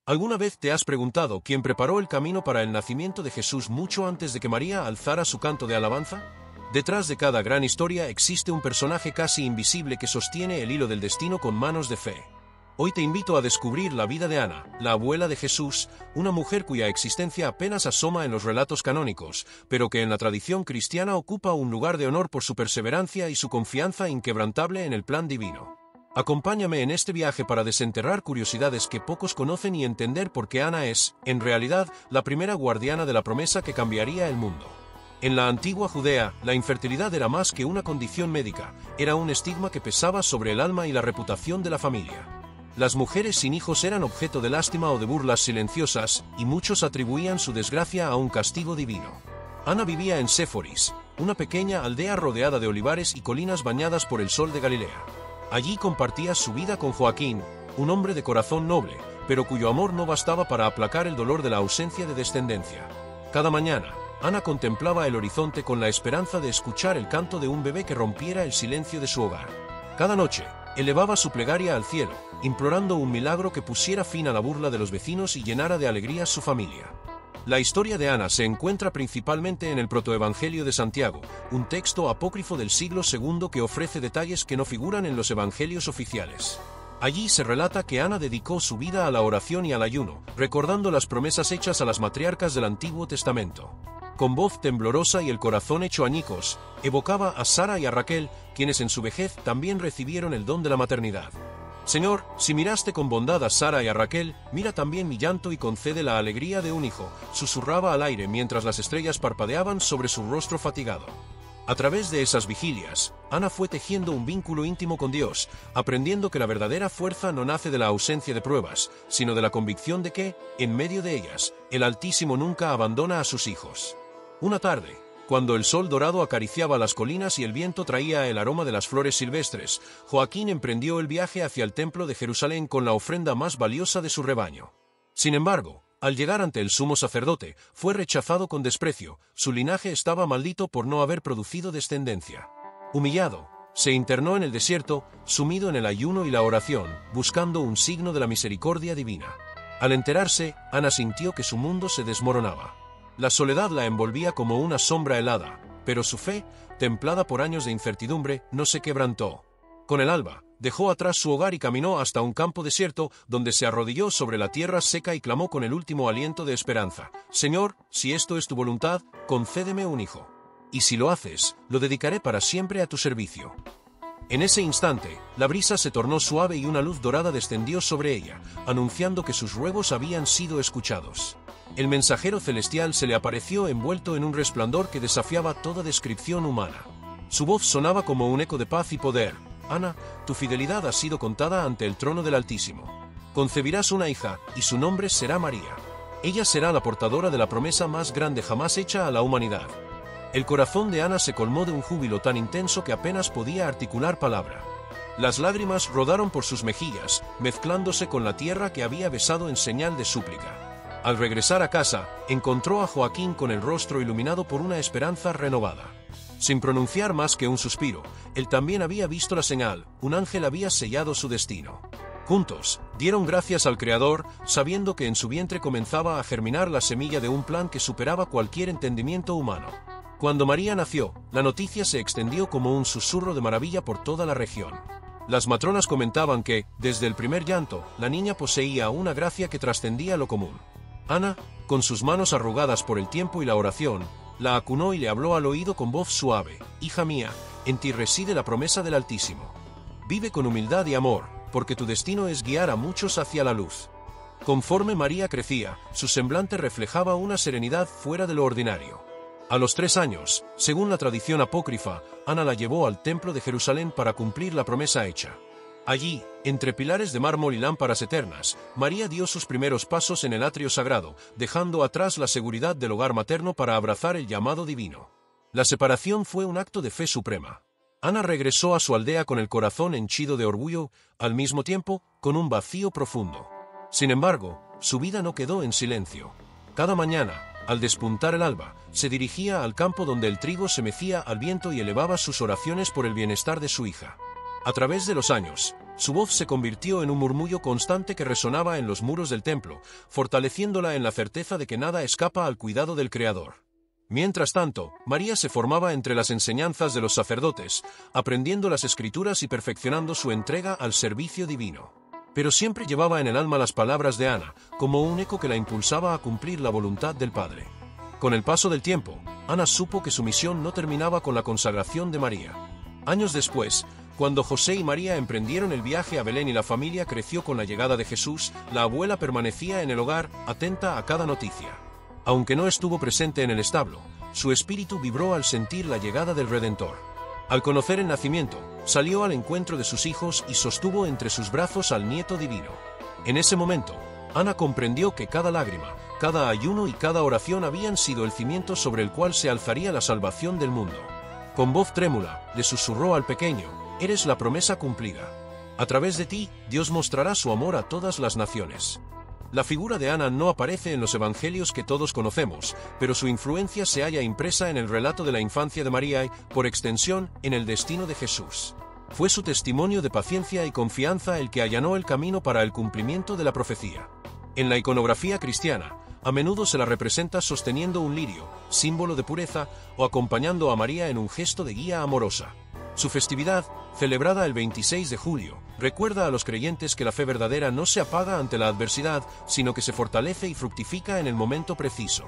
¿Alguna vez te has preguntado quién preparó el camino para el nacimiento de Jesús mucho antes de que María alzara su canto de alabanza? Detrás de cada gran historia existe un personaje casi invisible que sostiene el hilo del destino con manos de fe. Hoy te invito a descubrir la vida de Ana, la abuela de Jesús, una mujer cuya existencia apenas asoma en los relatos canónicos, pero que en la tradición cristiana ocupa un lugar de honor por su perseverancia y su confianza inquebrantable en el plan divino. Acompáñame en este viaje para desenterrar curiosidades que pocos conocen y entender por qué Ana es, en realidad, la primera guardiana de la promesa que cambiaría el mundo. En la antigua Judea, la infertilidad era más que una condición médica, era un estigma que pesaba sobre el alma y la reputación de la familia. Las mujeres sin hijos eran objeto de lástima o de burlas silenciosas, y muchos atribuían su desgracia a un castigo divino. Ana vivía en Séforis, una pequeña aldea rodeada de olivares y colinas bañadas por el sol de Galilea. Allí compartía su vida con Joaquín, un hombre de corazón noble, pero cuyo amor no bastaba para aplacar el dolor de la ausencia de descendencia. Cada mañana, Ana contemplaba el horizonte con la esperanza de escuchar el canto de un bebé que rompiera el silencio de su hogar. Cada noche, elevaba su plegaria al cielo, implorando un milagro que pusiera fin a la burla de los vecinos y llenara de alegría su familia. La historia de Ana se encuentra principalmente en el Protoevangelio de Santiago, un texto apócrifo del siglo II que ofrece detalles que no figuran en los evangelios oficiales. Allí se relata que Ana dedicó su vida a la oración y al ayuno, recordando las promesas hechas a las matriarcas del Antiguo Testamento. Con voz temblorosa y el corazón hecho añicos, evocaba a Sara y a Raquel, quienes en su vejez también recibieron el don de la maternidad. Señor, si miraste con bondad a Sara y a Raquel, mira también mi llanto y concede la alegría de un hijo, susurraba al aire mientras las estrellas parpadeaban sobre su rostro fatigado. A través de esas vigilias, Ana fue tejiendo un vínculo íntimo con Dios, aprendiendo que la verdadera fuerza no nace de la ausencia de pruebas, sino de la convicción de que, en medio de ellas, el Altísimo nunca abandona a sus hijos. Una tarde, cuando el sol dorado acariciaba las colinas y el viento traía el aroma de las flores silvestres, Joaquín emprendió el viaje hacia el templo de Jerusalén con la ofrenda más valiosa de su rebaño. Sin embargo, al llegar ante el sumo sacerdote, fue rechazado con desprecio, su linaje estaba maldito por no haber producido descendencia. Humillado, se internó en el desierto, sumido en el ayuno y la oración, buscando un signo de la misericordia divina. Al enterarse, Ana sintió que su mundo se desmoronaba. La soledad la envolvía como una sombra helada, pero su fe, templada por años de incertidumbre, no se quebrantó. Con el alba, dejó atrás su hogar y caminó hasta un campo desierto, donde se arrodilló sobre la tierra seca y clamó con el último aliento de esperanza: Señor, si esto es tu voluntad, concédeme un hijo. Y si lo haces, lo dedicaré para siempre a tu servicio. En ese instante, la brisa se tornó suave y una luz dorada descendió sobre ella, anunciando que sus ruegos habían sido escuchados. El mensajero celestial se le apareció envuelto en un resplandor que desafiaba toda descripción humana. Su voz sonaba como un eco de paz y poder: Ana, tu fidelidad ha sido contada ante el trono del Altísimo. Concebirás una hija, y su nombre será María. Ella será la portadora de la promesa más grande jamás hecha a la humanidad. El corazón de Ana se colmó de un júbilo tan intenso que apenas podía articular palabra. Las lágrimas rodaron por sus mejillas, mezclándose con la tierra que había besado en señal de súplica. Al regresar a casa, encontró a Joaquín con el rostro iluminado por una esperanza renovada. Sin pronunciar más que un suspiro, él también había visto la señal: un ángel había sellado su destino. Juntos, dieron gracias al Creador, sabiendo que en su vientre comenzaba a germinar la semilla de un plan que superaba cualquier entendimiento humano. Cuando María nació, la noticia se extendió como un susurro de maravilla por toda la región. Las matronas comentaban que, desde el primer llanto, la niña poseía una gracia que trascendía lo común. Ana, con sus manos arrugadas por el tiempo y la oración, la acunó y le habló al oído con voz suave: Hija mía, en ti reside la promesa del Altísimo. Vive con humildad y amor, porque tu destino es guiar a muchos hacia la luz. Conforme María crecía, su semblante reflejaba una serenidad fuera de lo ordinario. A los 3 años, según la tradición apócrifa, Ana la llevó al templo de Jerusalén para cumplir la promesa hecha. Allí, entre pilares de mármol y lámparas eternas, María dio sus primeros pasos en el atrio sagrado, dejando atrás la seguridad del hogar materno para abrazar el llamado divino. La separación fue un acto de fe suprema. Ana regresó a su aldea con el corazón henchido de orgullo, al mismo tiempo, con un vacío profundo. Sin embargo, su vida no quedó en silencio. Cada mañana, al despuntar el alba, se dirigía al campo donde el trigo se mecía al viento y elevaba sus oraciones por el bienestar de su hija. A través de los años, Su voz se convirtió en un murmullo constante que resonaba en los muros del templo, fortaleciéndola en la certeza de que nada escapa al cuidado del Creador. Mientras tanto, María se formaba entre las enseñanzas de los sacerdotes, aprendiendo las Escrituras y perfeccionando su entrega al servicio divino. Pero siempre llevaba en el alma las palabras de Ana, como un eco que la impulsaba a cumplir la voluntad del Padre. Con el paso del tiempo, Ana supo que su misión no terminaba con la consagración de María. Años después, cuando José y María emprendieron el viaje a Belén y la familia creció con la llegada de Jesús, la abuela permanecía en el hogar, atenta a cada noticia. Aunque no estuvo presente en el establo, su espíritu vibró al sentir la llegada del Redentor. Al conocer el nacimiento, salió al encuentro de sus hijos y sostuvo entre sus brazos al nieto divino. En ese momento, Ana comprendió que cada lágrima, cada ayuno y cada oración habían sido el cimiento sobre el cual se alzaría la salvación del mundo. Con voz trémula, le susurró al pequeño: «Eres la promesa cumplida. A través de ti, Dios mostrará su amor a todas las naciones». La figura de Ana no aparece en los evangelios que todos conocemos, pero su influencia se halla impresa en el relato de la infancia de María y, por extensión, en el destino de Jesús. Fue su testimonio de paciencia y confianza el que allanó el camino para el cumplimiento de la profecía. En la iconografía cristiana, a menudo se la representa sosteniendo un lirio, símbolo de pureza, o acompañando a María en un gesto de guía amorosa. Su festividad, celebrada el 26 de julio, recuerda a los creyentes que la fe verdadera no se apaga ante la adversidad, sino que se fortalece y fructifica en el momento preciso.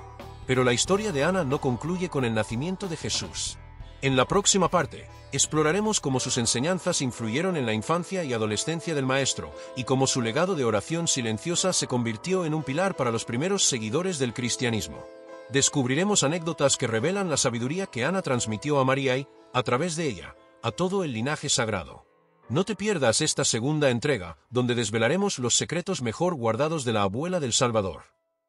Pero la historia de Ana no concluye con el nacimiento de Jesús. En la próxima parte, exploraremos cómo sus enseñanzas influyeron en la infancia y adolescencia del Maestro, y cómo su legado de oración silenciosa se convirtió en un pilar para los primeros seguidores del cristianismo. Descubriremos anécdotas que revelan la sabiduría que Ana transmitió a María y, a través de ella, a todo el linaje sagrado. No te pierdas esta segunda entrega, donde desvelaremos los secretos mejor guardados de la abuela del Salvador.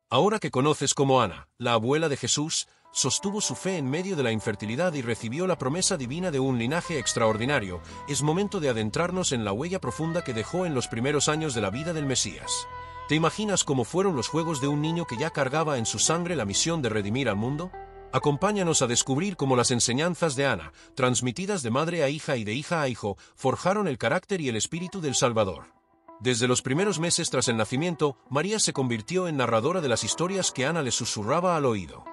Ahora que conoces cómo Ana, la abuela de Jesús, sostuvo su fe en medio de la infertilidad y recibió la promesa divina de un linaje extraordinario, es momento de adentrarnos en la huella profunda que dejó en los primeros años de la vida del Mesías. ¿Te imaginas cómo fueron los juegos de un niño que ya cargaba en su sangre la misión de redimir al mundo? Acompáñanos a descubrir cómo las enseñanzas de Ana, transmitidas de madre a hija y de hija a hijo, forjaron el carácter y el espíritu del Salvador. Desde los primeros meses tras el nacimiento, María se convirtió en narradora de las historias que Ana le susurraba al oído.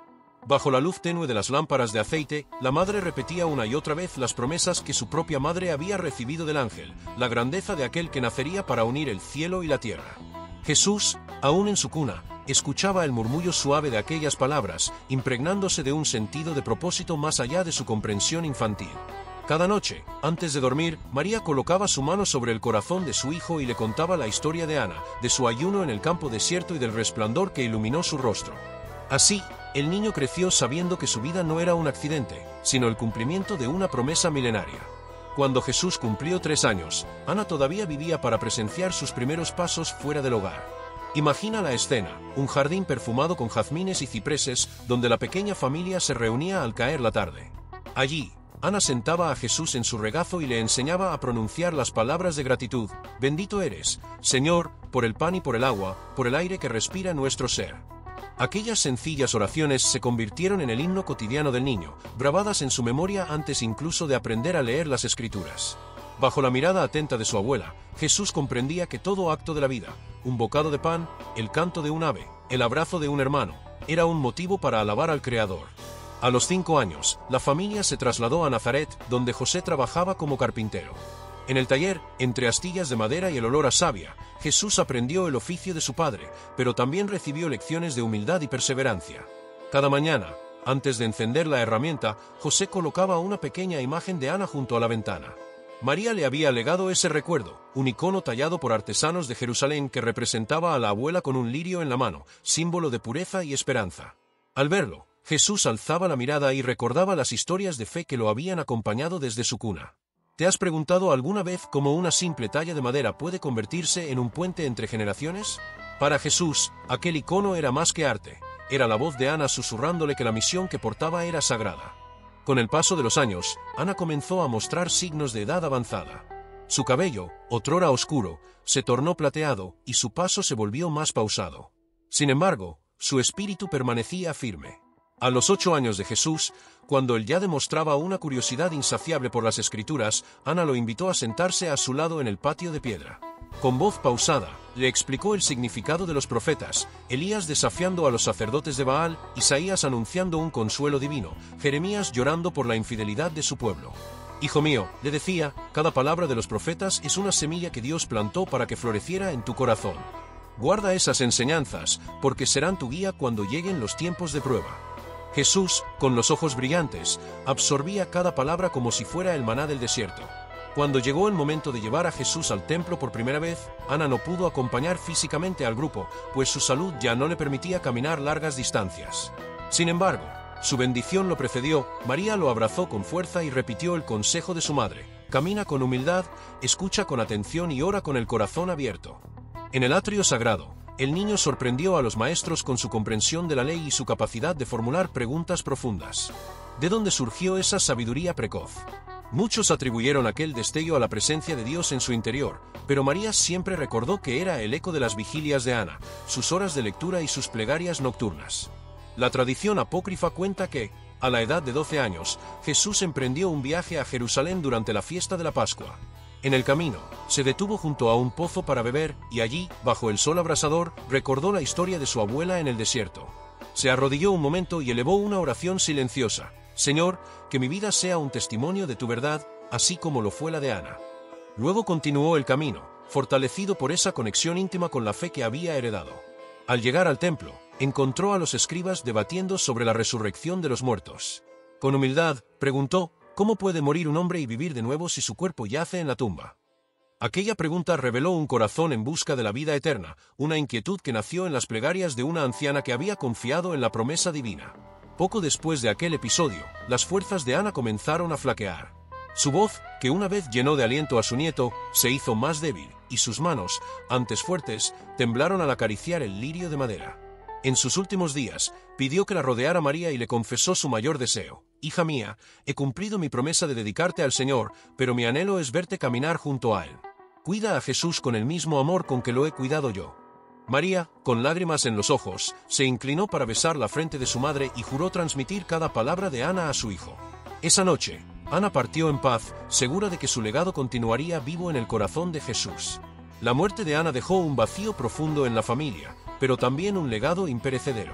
Bajo la luz tenue de las lámparas de aceite, la madre repetía una y otra vez las promesas que su propia madre había recibido del ángel, la grandeza de aquel que nacería para unir el cielo y la tierra. Jesús, aún en su cuna, escuchaba el murmullo suave de aquellas palabras, impregnándose de un sentido de propósito más allá de su comprensión infantil. Cada noche, antes de dormir, María colocaba su mano sobre el corazón de su hijo y le contaba la historia de Ana, de su ayuno en el campo desierto y del resplandor que iluminó su rostro. Así, el niño creció sabiendo que su vida no era un accidente, sino el cumplimiento de una promesa milenaria. Cuando Jesús cumplió 3 años, Ana todavía vivía para presenciar sus primeros pasos fuera del hogar. Imagina la escena, un jardín perfumado con jazmines y cipreses, donde la pequeña familia se reunía al caer la tarde. Allí, Ana sentaba a Jesús en su regazo y le enseñaba a pronunciar las palabras de gratitud: «Bendito eres, Señor, por el pan y por el agua, por el aire que respira nuestro ser». Aquellas sencillas oraciones se convirtieron en el himno cotidiano del niño, grabadas en su memoria antes incluso de aprender a leer las Escrituras. Bajo la mirada atenta de su abuela, Jesús comprendía que todo acto de la vida, un bocado de pan, el canto de un ave, el abrazo de un hermano, era un motivo para alabar al Creador. A los 5 años, la familia se trasladó a Nazaret, donde José trabajaba como carpintero. En el taller, entre astillas de madera y el olor a savia, Jesús aprendió el oficio de su padre, pero también recibió lecciones de humildad y perseverancia. Cada mañana, antes de encender la herramienta, José colocaba una pequeña imagen de Ana junto a la ventana. María le había legado ese recuerdo, un icono tallado por artesanos de Jerusalén que representaba a la abuela con un lirio en la mano, símbolo de pureza y esperanza. Al verlo, Jesús alzaba la mirada y recordaba las historias de fe que lo habían acompañado desde su cuna. ¿Te has preguntado alguna vez cómo una simple talla de madera puede convertirse en un puente entre generaciones? Para Jesús, aquel icono era más que arte, era la voz de Ana susurrándole que la misión que portaba era sagrada. Con el paso de los años, Ana comenzó a mostrar signos de edad avanzada. Su cabello, otrora oscuro, se tornó plateado y su paso se volvió más pausado. Sin embargo, su espíritu permanecía firme. A los 8 años de Jesús, cuando él ya demostraba una curiosidad insaciable por las Escrituras, Ana lo invitó a sentarse a su lado en el patio de piedra. Con voz pausada, le explicó el significado de los profetas, Elías desafiando a los sacerdotes de Baal, Isaías anunciando un consuelo divino, Jeremías llorando por la infidelidad de su pueblo. Hijo mío, le decía, cada palabra de los profetas es una semilla que Dios plantó para que floreciera en tu corazón. Guarda esas enseñanzas, porque serán tu guía cuando lleguen los tiempos de prueba. Jesús, con los ojos brillantes, absorbía cada palabra como si fuera el maná del desierto. Cuando llegó el momento de llevar a Jesús al templo por primera vez, Ana no pudo acompañar físicamente al grupo, pues su salud ya no le permitía caminar largas distancias. Sin embargo, su bendición lo precedió, María lo abrazó con fuerza y repitió el consejo de su madre: camina con humildad, escucha con atención y ora con el corazón abierto. En el atrio sagrado, el niño sorprendió a los maestros con su comprensión de la ley y su capacidad de formular preguntas profundas. ¿De dónde surgió esa sabiduría precoz? Muchos atribuyeron aquel destello a la presencia de Dios en su interior, pero María siempre recordó que era el eco de las vigilias de Ana, sus horas de lectura y sus plegarias nocturnas. La tradición apócrifa cuenta que, a la edad de 12 años, Jesús emprendió un viaje a Jerusalén durante la fiesta de la Pascua. En el camino, se detuvo junto a un pozo para beber, y allí, bajo el sol abrasador, recordó la historia de su abuela en el desierto. Se arrodilló un momento y elevó una oración silenciosa: Señor, que mi vida sea un testimonio de tu verdad, así como lo fue la de Ana. Luego continuó el camino, fortalecido por esa conexión íntima con la fe que había heredado. Al llegar al templo, encontró a los escribas debatiendo sobre la resurrección de los muertos. Con humildad, preguntó: ¿cómo puede morir un hombre y vivir de nuevo si su cuerpo yace en la tumba? Aquella pregunta reveló un corazón en busca de la vida eterna, una inquietud que nació en las plegarias de una anciana que había confiado en la promesa divina. Poco después de aquel episodio, las fuerzas de Ana comenzaron a flaquear. Su voz, que una vez llenó de aliento a su nieto, se hizo más débil, y sus manos, antes fuertes, temblaron al acariciar el lirio de madera. En sus últimos días, pidió que la rodeara María y le confesó su mayor deseo: Hija mía, he cumplido mi promesa de dedicarte al Señor, pero mi anhelo es verte caminar junto a Él. Cuida a Jesús con el mismo amor con que lo he cuidado yo. María, con lágrimas en los ojos, se inclinó para besar la frente de su madre y juró transmitir cada palabra de Ana a su hijo. Esa noche, Ana partió en paz, segura de que su legado continuaría vivo en el corazón de Jesús. La muerte de Ana dejó un vacío profundo en la familia, pero también un legado imperecedero.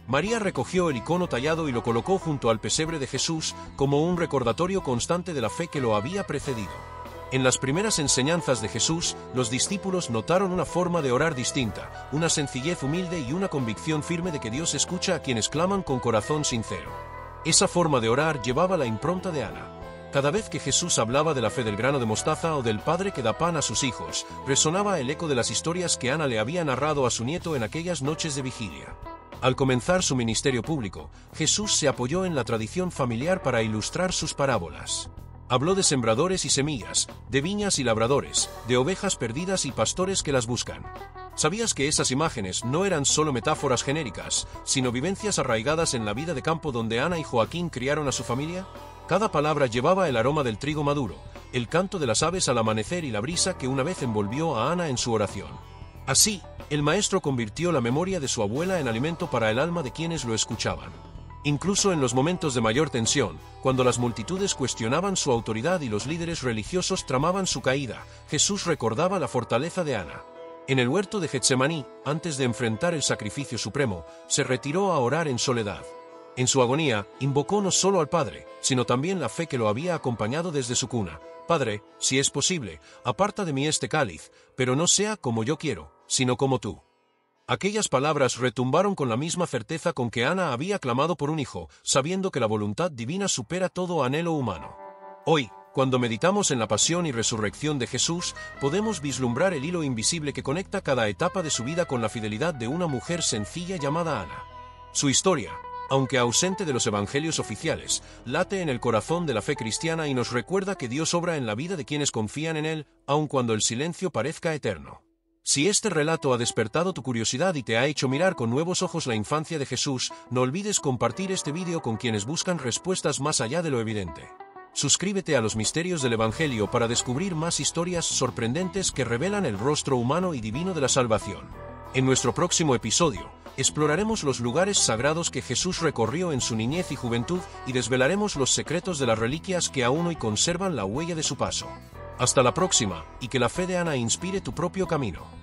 María recogió el icono tallado y lo colocó junto al pesebre de Jesús como un recordatorio constante de la fe que lo había precedido. En las primeras enseñanzas de Jesús, los discípulos notaron una forma de orar distinta, una sencillez humilde y una convicción firme de que Dios escucha a quienes claman con corazón sincero. Esa forma de orar llevaba la impronta de Ana. Cada vez que Jesús hablaba de la fe del grano de mostaza o del padre que da pan a sus hijos, resonaba el eco de las historias que Ana le había narrado a su nieto en aquellas noches de vigilia. Al comenzar su ministerio público, Jesús se apoyó en la tradición familiar para ilustrar sus parábolas. Habló de sembradores y semillas, de viñas y labradores, de ovejas perdidas y pastores que las buscan. ¿Sabías que esas imágenes no eran solo metáforas genéricas, sino vivencias arraigadas en la vida de campo donde Ana y Joaquín criaron a su familia? Cada palabra llevaba el aroma del trigo maduro, el canto de las aves al amanecer y la brisa que una vez envolvió a Ana en su oración. Así, el maestro convirtió la memoria de su abuela en alimento para el alma de quienes lo escuchaban. Incluso en los momentos de mayor tensión, cuando las multitudes cuestionaban su autoridad y los líderes religiosos tramaban su caída, Jesús recordaba la fortaleza de Ana. En el huerto de Getsemaní, antes de enfrentar el sacrificio supremo, se retiró a orar en soledad. En su agonía, invocó no solo al Padre, sino también la fe que lo había acompañado desde su cuna: Padre, si es posible, aparta de mí este cáliz, pero no sea como yo quiero, sino como tú. Aquellas palabras retumbaron con la misma certeza con que Ana había clamado por un hijo, sabiendo que la voluntad divina supera todo anhelo humano. Hoy, cuando meditamos en la pasión y resurrección de Jesús, podemos vislumbrar el hilo invisible que conecta cada etapa de su vida con la fidelidad de una mujer sencilla llamada Ana. Su historia, aunque ausente de los evangelios oficiales, late en el corazón de la fe cristiana y nos recuerda que Dios obra en la vida de quienes confían en Él, aun cuando el silencio parezca eterno. Si este relato ha despertado tu curiosidad y te ha hecho mirar con nuevos ojos la infancia de Jesús, no olvides compartir este vídeo con quienes buscan respuestas más allá de lo evidente. Suscríbete a los misterios del Evangelio para descubrir más historias sorprendentes que revelan el rostro humano y divino de la salvación. En nuestro próximo episodio, Exploraremos los lugares sagrados que Jesús recorrió en su niñez y juventud y desvelaremos los secretos de las reliquias que aún hoy conservan la huella de su paso. Hasta la próxima, y que la fe de Ana inspire tu propio camino.